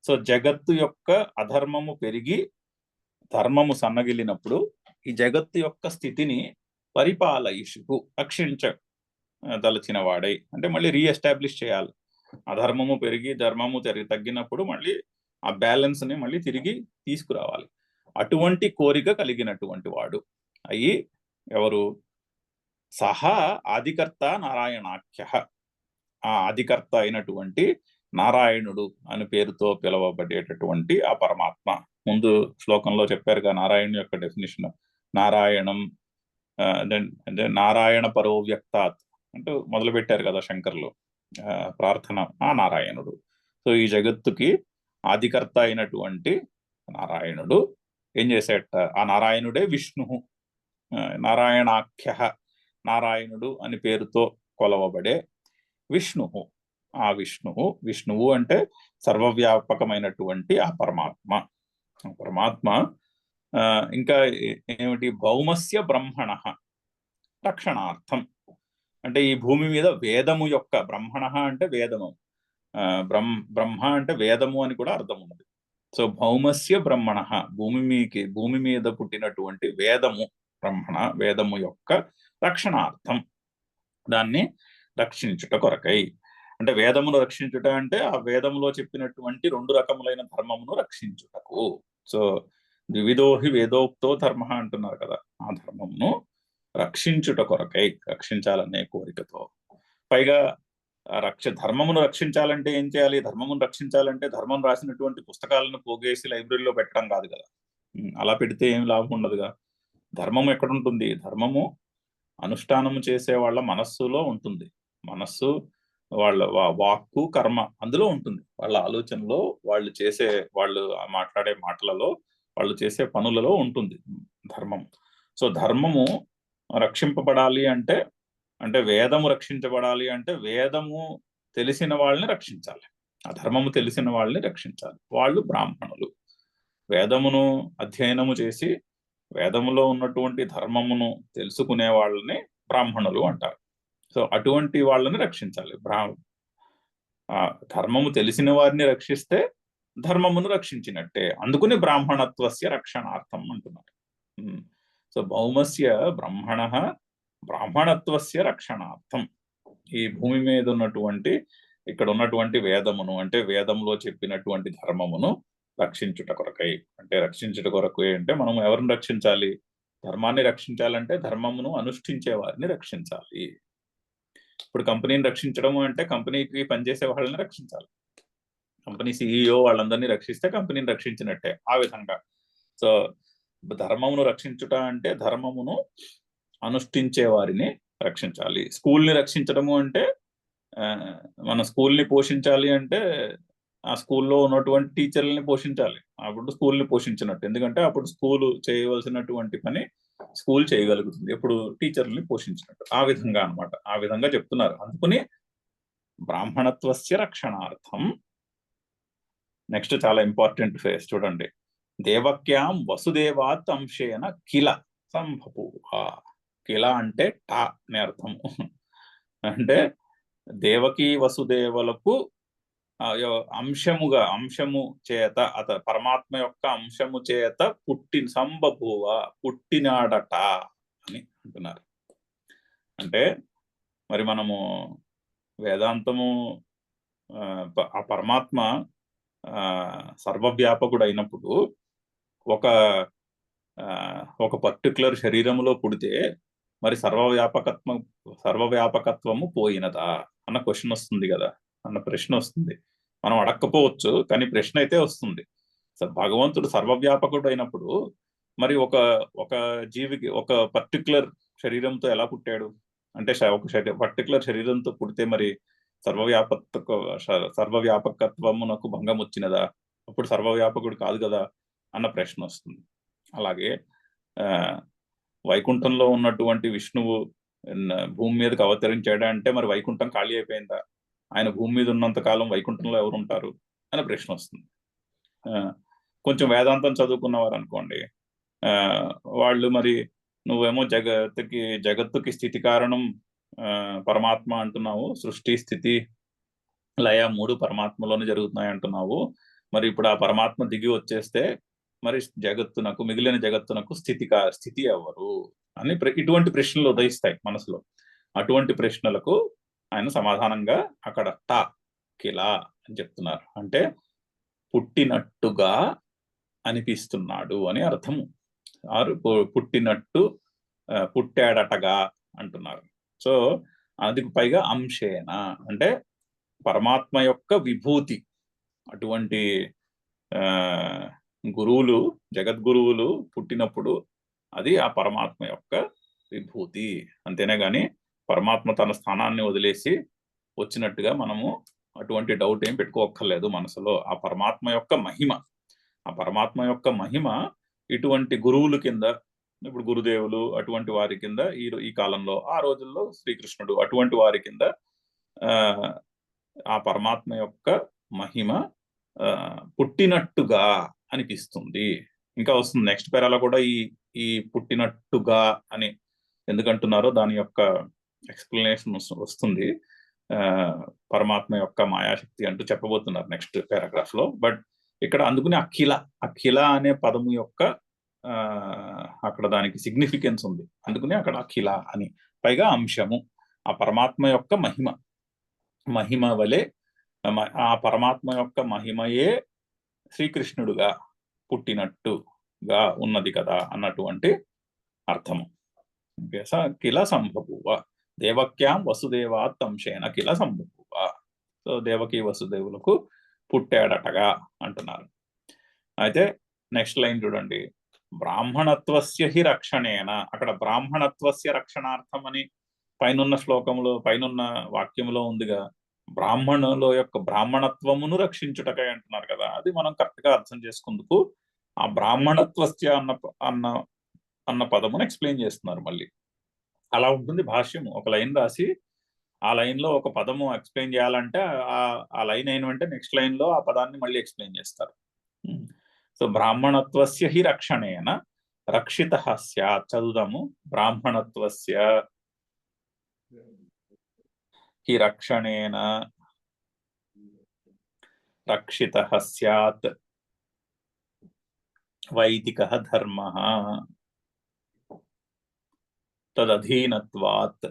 సో జగత్తు యొక్క అధర్మము పెరిగి ధర్మము సన్నగిల్లినప్పుడు ఈ జగత్తు యొక్క స్థితిని పరిపాలయిషు రక్షించదలచిన వాడై, అంటే మళ్ళీ రీఎస్టాబ్లిష్ చేయాలి. అధర్మము పెరిగి ధర్మము తగ్గినప్పుడు మళ్ళీ ఆ బ్యాలెన్స్ ని మళ్ళీ తిరిగి తీసుకురావాలి. అటువంటి కోరిక కలిగినటువంటి వాడు అయి ఎవరు, సహా ఆదికర్త నారాయణాఖ్య, ఆ ఆదికర్త అయినటువంటి నారాయణుడు అని పేరుతో పిలువబడేటటువంటి ఆ పరమాత్మ. ముందు శ్లోకంలో చెప్పారుగా నారాయణుని యొక్క డెఫినేషన్. నారాయణం అంటే నారాయణ పరో వ్యక్తాత్ అంటూ మొదలు పెట్టారు కదా శంకర్లు ప్రార్థన, ఆ నారాయణుడు. సో ఈ జగత్తుకి ఆదికర్త అయినటువంటి నారాయణుడు ఏం చేసేట, ఆ నారాయణుడే విష్ణు, నారాయణాఖ్య, నారాయణుడు అని పేరుతో కొలవబడే విష్ణువు. ఆ విష్ణువు అంటే సర్వవ్యాపకమైనటువంటి ఆ పరమాత్మ. ఇంకా ఏమిటి, భౌమస్య బ్రహ్మణ రక్షణార్థం, అంటే ఈ భూమి మీద వేదము యొక్క, బ్రహ్మణ అంటే వేదము, బ్రహ్మ అంటే వేదము అని కూడా అర్థం ఉన్నది. సో భౌమస్య బ్రహ్మణ, భూమి మీద పుట్టినటువంటి వేదము, బ్రహ్మణ వేదము యొక్క రక్షణార్థం, దాన్ని రక్షించుట కొరకై. అంటే వేదమును రక్షించుట అంటే ఆ వేదములో చెప్పినటువంటి 2 రకములైన ధర్మమును రక్షించుటకు. సో ద్వివిధోహి వేదోక్తో ధర్మ అంటున్నారు కదా, ఆ ధర్మమును రక్షించుట కొరకై, రక్షించాలనే కోరికతో. పైగా ధర్మమును రక్షించాలంటే ఏం చేయాలి, ధర్మమును రక్షించాలంటే ధర్మం రాసినటువంటి పుస్తకాలను పోగేసి లైబ్రరీలో పెట్టడం కాదు కదా, అలా పెడితే ఏం లాభం ఉండదుగా. ధర్మము ఎక్కడుంటుంది, ధర్మము అనుష్ఠానము చేసే వాళ్ళ మనస్సులో ఉంటుంది. మనస్సు, వాళ్ళ వాక్కు కర్మ అందులో ఉంటుంది. వాళ్ళ ఆలోచనలో, వాళ్ళు మాట్లాడే మాటలలో, వాళ్ళు చేసే పనులలో ఉంటుంది ధర్మం. సో ధర్మము రక్షింపబడాలి అంటే వేదము రక్షించబడాలి అంటే వేదము తెలిసిన వాళ్ళని రక్షించాలి. ఆ ధర్మము తెలిసిన వాళ్ళని రక్షించాలి. వాళ్ళు బ్రాహ్మణులు. వేదమును అధ్యయనము చేసి వేదములో ఉన్నటువంటి ధర్మమును తెలుసుకునే వాళ్ళని బ్రాహ్మణులు అంటారు. సో అటువంటి వాళ్ళని రక్షించాలి. ధర్మము తెలిసిన వారిని రక్షిస్తే ధర్మమును రక్షించినట్టే. అందుకుని బ్రాహ్మణత్వస్య రక్షణార్థం అంటున్నారు. సో భౌమస్య బ్రహ్మణ బ్రాహ్మణత్వస్య రక్షణార్థం. ఈ భూమి మీద ఉన్నటువంటి ఇక్కడ ఉన్నటువంటి వేదమును అంటే వేదంలో చెప్పినటువంటి ధర్మమును రక్షించుట కొరకై. అంటే రక్షించుట కొరకు అంటే మనం ఎవరిని రక్షించాలి? ధర్మాన్ని రక్షించాలంటే ధర్మమును అనుష్ఠించే వారిని రక్షించాలి. ఇప్పుడు కంపెనీని రక్షించడము అంటే కంపెనీకి పనిచేసే వాళ్ళని రక్షించాలి. కంపెనీ సిఇఓ వాళ్ళందరినీ రక్షిస్తే కంపెనీని రక్షించినట్టే. ఆ విధంగా సో ధర్మమును రక్షించుట అంటే ధర్మమును అనుష్ఠించే వారిని రక్షించాలి. స్కూల్ని రక్షించడము అంటే మన స్కూల్ని పోషించాలి అంటే ఆ స్కూల్లో ఉన్నటువంటి టీచర్లని పోషించాలి. అప్పుడు స్కూల్ని పోషించినట్టు. ఎందుకంటే అప్పుడు స్కూల్ చేయవలసినటువంటి పని స్కూల్ చేయగలుగుతుంది, ఎప్పుడు టీచర్లని పోషించినట్టు. ఆ విధంగా అన్నమాట. ఆ విధంగా చెప్తున్నారు. అందుకని బ్రాహ్మణత్వస్య రక్షణార్థం. నెక్స్ట్ చాలా ఇంపార్టెంట్ ఫేస్ చూడండి. దేవక్యాం వసుదేవాత్ అంశేన కిల సంభూవ. కిల అంటే టా అనే అర్థము. అంటే దేవకీ వసుదేవులకు అంశము చేత పరమాత్మ యొక్క అంశము చేత సంభూవ పుట్టినాడట అని అంటున్నారు. అంటే మరి మనము వేదాంతము ఆ పరమాత్మ సర్వవ్యాపకుడు అయినప్పుడు ఒక పర్టికులర్ శరీరములో పుడితే మరి సర్వవ్యాపకత్వము పోయినదా అన్న క్వశ్చన్ వస్తుంది కదా, అన్న ప్రశ్న వస్తుంది. మనం అడక్కపోవచ్చు, కానీ ప్రశ్న అయితే వస్తుంది. భగవంతుడు సర్వవ్యాపకుడు అయినప్పుడు మరి ఒక జీవికి ఒక పర్టికులర్ శరీరంతో ఎలా పుట్టాడు? అంటే ఒక పర్టికులర్ శరీరంతో పుడితే మరి సర్వవ్యాపకత్వమునకు భంగం వచ్చినదా? అప్పుడు సర్వవ్యాపకుడు కాదు కదా అన్న ప్రశ్న వస్తుంది. అలాగే వైకుంఠంలో ఉన్నటువంటి విష్ణువు భూమి మీదకి అవతరించాడా అంటే మరి వైకుంఠం ఖాళీ అయిపోయిందా? ఆయన భూమి మీద ఉన్నంత కాలం వైకుంఠంలో ఎవరు ఉంటారు అనే ప్రశ్న వస్తుంది. కొంచెం వేదాంతం చదువుకున్నవారు అనుకోండి, వాళ్ళు మరి నువ్వేమో జగత్తుకి స్థితి కారణం పరమాత్మ అంటున్నావు, సృష్టి స్థితి లయ 3 పరమాత్మలోనే జరుగుతున్నాయి అంటున్నావు. మరి ఇప్పుడు ఆ పరమాత్మ దిగి వచ్చేస్తే మరి మిగిలిన జగత్తునకు స్థితి ఎవరు అని ఇటువంటి ప్రశ్నలు ఉదయిస్తాయి మనసులో. అటువంటి ప్రశ్నలకు ఆయన సమాధానంగా అక్కడ కిలా అని చెప్తున్నారు. అంటే పుట్టినట్టుగా అనిపిస్తున్నాడు అని అర్థము. పుట్టాడటగా అంటున్నారు. సో అది పైగా అంశేన అంటే పరమాత్మ యొక్క విభూతి. అటువంటి గురువులు, జగద్గురువులు పుట్టినప్పుడు అది ఆ పరమాత్మ యొక్క విభూతి. అంతేనే గాని పరమాత్మ తన స్థానాన్ని వదిలేసి వచ్చినట్టుగా మనము అటువంటి డౌట్ ఏం పెట్టుకోక్కర్లేదు మనసులో. ఆ పరమాత్మ యొక్క మహిమ ఇటువంటి గురువుల కింద, ఇప్పుడు గురుదేవులు అటువంటి వారి కింద ఈ కాలంలో, ఆ రోజుల్లో శ్రీకృష్ణుడు అటువంటి వారి కింద ఆ పరమాత్మ యొక్క మహిమ పుట్టినట్టుగా అనిపిస్తుంది. ఇంకా వస్తుంది నెక్స్ట్ పేరాలో కూడా ఈ పుట్టినట్టుగా అని ఎందుకంటున్నారో దాని యొక్క ఎక్స్ప్లెనేషన్ వస్తుంది. పరమాత్మ యొక్క మాయాశక్తి అంటూ చెప్పబోతున్నారు నెక్స్ట్ పారాగ్రాఫ్ లో. బట్ ఇక్కడ అందుకుని అఖిల అనే పదము యొక్క అక్కడ దానికి సిగ్నిఫికెన్స్ ఉంది. అందుకని అక్కడ అఖిల అని, పైగా అంశము. ఆ పరమాత్మ యొక్క మహిమ వలె ఆ పరమాత్మ యొక్క మహిమయే శ్రీకృష్ణుడుగా పుట్టినట్టుగా ఉన్నది కదా అన్నటువంటి అర్థము. కిల సంభూవ దేవక్యాం వసుదేవాత్ అంశేన కిల సంభూవ. సో దేవకి వసుదేవులకు పుట్టాడటగా అంటున్నారు. అయితే నెక్స్ట్ లైన్ చూడండి. బ్రాహ్మణత్వస్య హి రక్షణేన. అక్కడ బ్రాహ్మణత్వస్య రక్షణార్థం అని పైనున్న శ్లోకంలో పైనున్న వాక్యంలో ఉందిగా. బ్రాహ్మణుల యొక్క బ్రాహ్మణత్వమును రక్షించుటకై అంటున్నారు కదా. అది మనం కరెక్ట్ గా అర్థం చేసుకుందుకు ఆ బ్రాహ్మణత్వస్య అన్న పదమును ఎక్స్ప్లెయిన్ చేస్తున్నారు మళ్ళీ. అలా ఉంటుంది భాష్యము. ఒక లైన్ రాసి ఆ లైన్ లో ఒక పదము ఎక్స్ప్లెయిన్ చేయాలంటే ఆ లైన్ అయిన వెంటనే నెక్స్ట్ లైన్ లో ఆ పదాన్ని మళ్ళీ ఎక్స్ప్లెయిన్ చేస్తారు. సో బ్రాహ్మణత్వస్య హి రక్షణేన రక్షితః స్యాత్. చదువుదాము. బ్రాహ్మణత్వస్య హి రక్షణేన రక్షితః స్యాత్ వైదికః ధర్మః తదధీనత్వాత్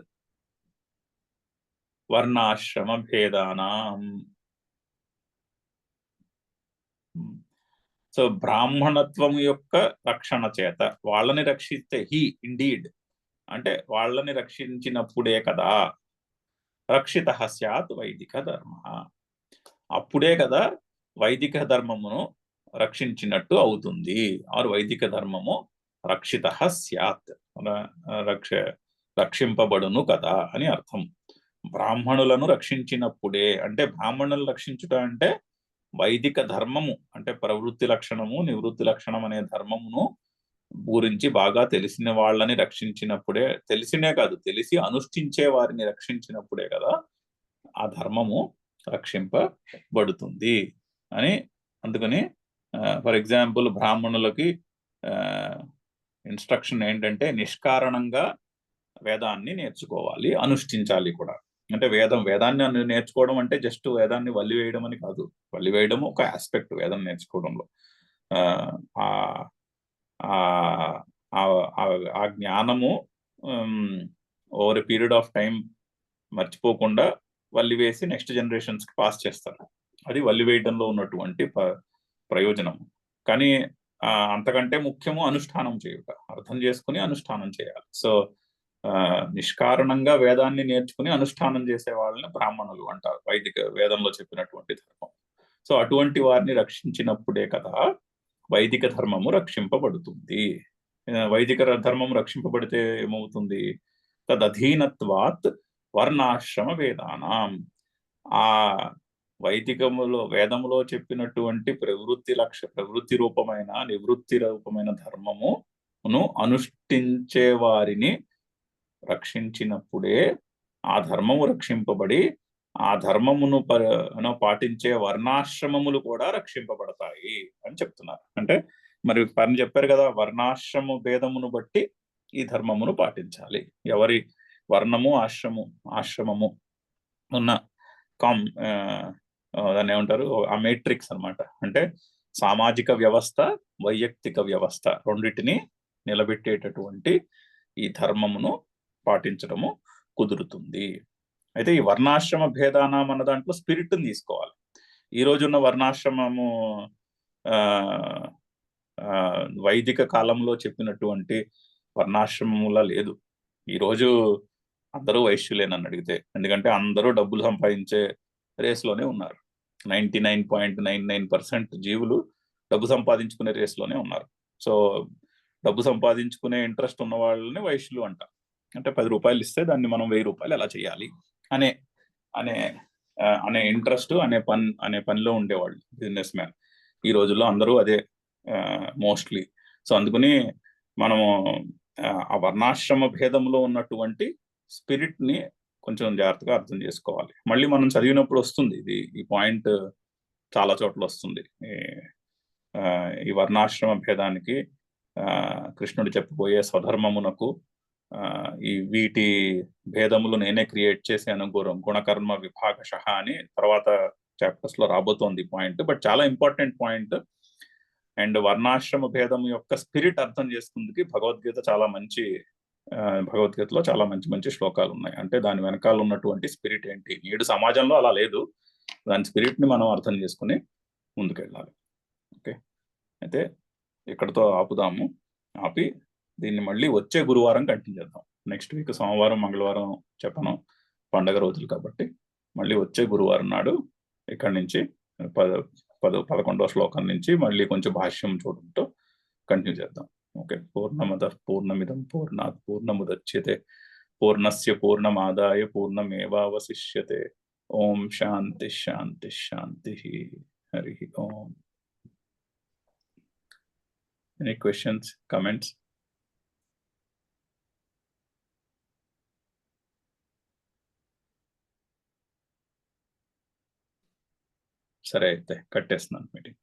వర్ణాశ్రమ భేదానాం. సో బ్రాహ్మణత్వం యొక్క రక్షణ చేత వాళ్ళని రక్షిస్తే హి ఇండీడ్ అంటే వాళ్ళని రక్షించినప్పుడే కదా రక్షితః స్యాత్ వైదిక ధర్మ, అప్పుడే కదా వైదిక ధర్మమును రక్షించినట్టు అవుతుంది. ఆరు వైదిక ధర్మము రక్షితః స్యాత్ రక్షింపబడును కదా అని అర్థం. బ్రాహ్మణులను రక్షించినప్పుడే అంటే బ్రాహ్మణులను రక్షించుట అంటే వైదిక ధర్మము అంటే ప్రవృత్తి లక్షణము నివృత్తి లక్షణం అనే ధర్మమును గురించి బాగా తెలిసిన వాళ్ళని రక్షించినప్పుడే, తెలిసినే కాదు తెలిసి అనుష్ఠించే వారిని రక్షించినప్పుడే కదా ఆ ధర్మము రక్షింపబడుతుంది అని. అందుకని ఫర్ ఎగ్జాంపుల్ బ్రాహ్మణులకి ఇన్స్ట్రక్షన్ ఏంటంటే నిష్కారణంగా వేదాన్ని నేర్చుకోవాలి, అనుష్ఠించాలి కూడా. అంటే వేదాన్ని నేర్చుకోవడం అంటే జస్ట్ వేదాన్ని వల్లివేయడం అని కాదు. వల్లివేయడం ఒక ఆస్పెక్ట్ వేదం నేర్చుకోవడంలో. ఆ జ్ఞానము over a period of time మర్చిపోకుండా వల్లివేసి నెక్స్ట్ జనరేషన్స్ కి పాస్ చేస్తారు. అది వల్లివేయడంలో ఉన్నటువంటి ప్రయోజనం. కానీ అంతకంటే ముఖ్యము అనుష్ఠానం చేయుట, అర్థం చేసుకుని అనుష్ఠానం చేయాలి. సో నిష్కారణంగా వేదాన్ని నేర్చుకుని అనుష్ఠానం చేసే వాళ్ళని బ్రాహ్మణులు అంటారు, వైదిక వేదంలో చెప్పినటువంటి ధర్మం. సో అటువంటి వారిని రక్షించినప్పుడే కదా వైదిక ధర్మము రక్షింపబడుతుంది. వైదిక ధర్మం రక్షింపబడితే ఏమవుతుంది? తదధీనత్వాత్ వర్ణాశ్రమ వేదానాం. ఆ వైదికములో వేదములో చెప్పినటువంటి ప్రవృత్తి రూపమైన నివృత్తి రూపమైన ధర్మమును అనుష్ఠించే వారిని రక్షించినప్పుడే ఆ ధర్మము రక్షింపబడి ఆ ధర్మమును పాటించే వర్ణాశ్రమములు కూడా రక్షింపబడతాయి అని చెప్తున్నారు. అంటే మరి పని చెప్పారు కదా, వర్ణాశ్రమ భేదమును బట్టి ఈ ధర్మమును పాటించాలి. ఎవరి వర్ణము ఆశ్రమము ఉన్న దాన్ని ఏమంటారు, ఆ మేట్రిక్స్ అన్నమాట. అంటే సామాజిక వ్యవస్థ వైయక్తిక వ్యవస్థ రెండింటిని నిలబెట్టేటటువంటి ఈ ధర్మమును పాటించడము కుదురుతుంది. అయితే ఈ వర్ణాశ్రమ భేదానం అన్న దాంట్లో స్పిరిట్ తీసుకోవాలి. ఈ రోజున్న వర్ణాశ్రమము వైదిక కాలంలో చెప్పినటువంటి వర్ణాశ్రమములా లేదు. ఈరోజు అందరూ వైశ్యులేనని అడిగితే, ఎందుకంటే అందరూ డబ్బులు సంపాదించే రేస్లోనే ఉన్నారు. 99.99% జీవులు డబ్బు సంపాదించుకునే రేస్లోనే ఉన్నారు. సో డబ్బు సంపాదించుకునే ఇంట్రెస్ట్ ఉన్న వాళ్ళని వైశ్యులు అంటారు. అంటే 10 రూపాయలు ఇస్తే దాన్ని మనం 1000 రూపాయలు ఎలా చేయాలి అనే అనే అనే ఇంట్రెస్ట్ అనే పనిలో ఉండేవాళ్ళు బిజినెస్ మ్యాన్. ఈ రోజుల్లో అందరూ అదే మోస్ట్లీ. సో అందుకని మనము ఆ వర్ణాశ్రమ భేదంలో ఉన్నటువంటి స్పిరిట్ ని కొంచెం జాగ్రత్తగా అర్థం చేసుకోవాలి. మళ్ళీ మనం చదివినప్పుడు వస్తుంది ఈ పాయింట్, చాలా చోట్ల వస్తుంది. ఈ వర్ణాశ్రమ భేదానికి కృష్ణుడు చెప్పబోయే స్వధర్మమునకు ఈ వీటి భేదములు నేనే క్రియేట్ చేశాను గుణకర్మ విభాగశః అని తర్వాత చాప్టర్స్ లో రాబోతోంది పాయింట్. బట్ చాలా ఇంపార్టెంట్ పాయింట్. అండ్ వర్ణాశ్రమ భేదం యొక్క స్పిరిట్ అర్థం చేసుకుందుకు భగవద్గీతలో చాలా మంచి మంచి శ్లోకాలు ఉన్నాయి. అంటే దాని వెనకాల ఉన్నటువంటి స్పిరిట్ ఏంటి, నేడు సమాజంలో అలా లేదు. దాని స్పిరిట్ ని మనం అర్థం చేసుకుని ముందుకెళ్ళాలి. ఓకే, అయితే ఇక్కడతో ఆపుదాము. ఆపి దీన్ని మళ్ళీ వచ్చే గురువారం కంటిన్యూ చేద్దాం. నెక్స్ట్ వీక్ సోమవారం మంగళవారం చెప్పను, పండగ రోజులు కాబట్టి మళ్ళీ వచ్చే గురువారం నాడు ఇక్కడి నుంచి 11వ శ్లోకం నుంచి మళ్ళీ కొంచెం భాష్యం చూడటంతో కంటిన్యూ చేద్దాం. ఓకే, పూర్ణమదః పూర్ణమిదం పూర్ణాత్ పూర్ణముదచ్యతే పూర్ణస్య పూర్ణమాదాయ పూర్ణమేవావశిష్యతే. ఓం శాంతి శాంతి శాంతి. హరి ఓం. Any questions, comments? సరే అయితే కట్టేస్తున్నాను మీటింగ్.